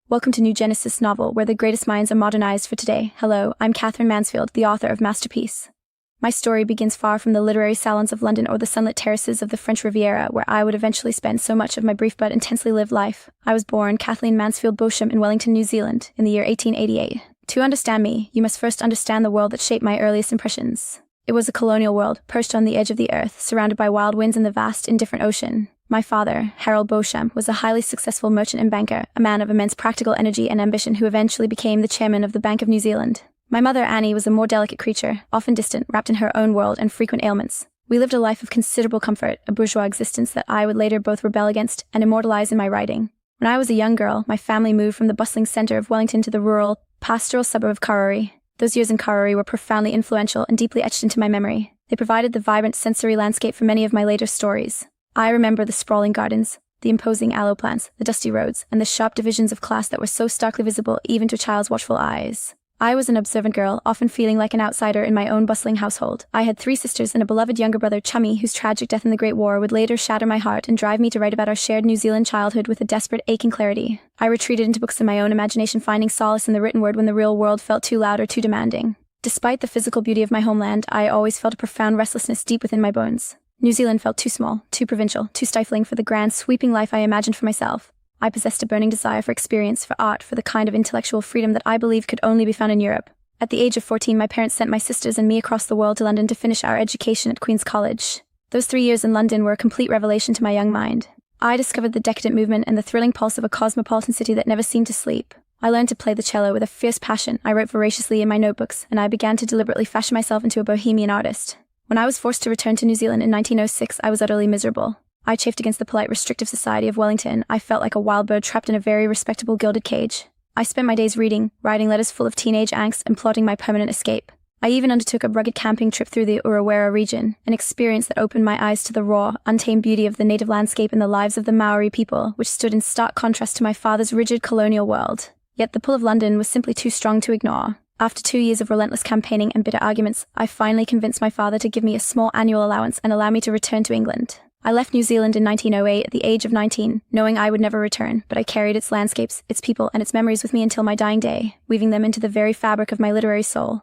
Welcome to New Genesis novel, where the greatest minds are modernized for today. Hello, I'm Katherine Mansfield, the author of Masterpiece. My story begins far from the literary salons of London or the sunlit terraces of the French Riviera, where I would eventually spend so much of my brief but intensely lived life. I was born Kathleen Mansfield Beauchamp in Wellington, New Zealand, in the year 1888. To understand me, you must first understand the world that shaped my earliest impressions. It was a colonial world, perched on the edge of the earth, surrounded by wild winds and the vast, indifferent ocean. My father, Harold Beauchamp, was a highly successful merchant and banker, a man of immense practical energy and ambition who eventually became the chairman of the Bank of New Zealand. My mother, Annie, was a more delicate creature, often distant, wrapped in her own world and frequent ailments. We lived a life of considerable comfort, a bourgeois existence that I would later both rebel against and immortalize in my writing. When I was a young girl, my family moved from the bustling center of Wellington to the rural, pastoral suburb of Karori. Those years in Karori were profoundly influential and deeply etched into my memory. They provided the vibrant sensory landscape for many of my later stories. I remember the sprawling gardens, the imposing aloe plants, the dusty roads, and the sharp divisions of class that were so starkly visible even to a child's watchful eyes. I was an observant girl, often feeling like an outsider in my own bustling household. I had 3 sisters and a beloved younger brother, Chummie, whose tragic death in the Great War would later shatter my heart and drive me to write about our shared New Zealand childhood with a desperate, aching clarity. I retreated into books in my own imagination, finding solace in the written word when the real world felt too loud or too demanding. Despite the physical beauty of my homeland, I always felt a profound restlessness deep within my bones. New Zealand felt too small, too provincial, too stifling for the grand, sweeping life I imagined for myself. I possessed a burning desire for experience, for art, for the kind of intellectual freedom that I believed could only be found in Europe. At the age of 14, my parents sent my sisters and me across the world to London to finish our education at Queen's College. Those 3 years in London were a complete revelation to my young mind. I discovered the decadent movement and the thrilling pulse of a cosmopolitan city that never seemed to sleep. I learned to play the cello with a fierce passion. I wrote voraciously in my notebooks, and I began to deliberately fashion myself into a Bohemian artist. When I was forced to return to New Zealand in 1906, I was utterly miserable. I chafed against the polite, restrictive society of Wellington. I felt like a wild bird trapped in a very respectable gilded cage. I spent my days reading, writing letters full of teenage angst, and plotting my permanent escape. I even undertook a rugged camping trip through the Urewera region, an experience that opened my eyes to the raw, untamed beauty of the native landscape and the lives of the Maori people, which stood in stark contrast to my father's rigid colonial world. Yet the pull of London was simply too strong to ignore. After 2 years of relentless campaigning and bitter arguments, I finally convinced my father to give me a small annual allowance and allow me to return to England. I left New Zealand in 1908 at the age of 19, knowing I would never return, but I carried its landscapes, its people, and its memories with me until my dying day, weaving them into the very fabric of my literary soul.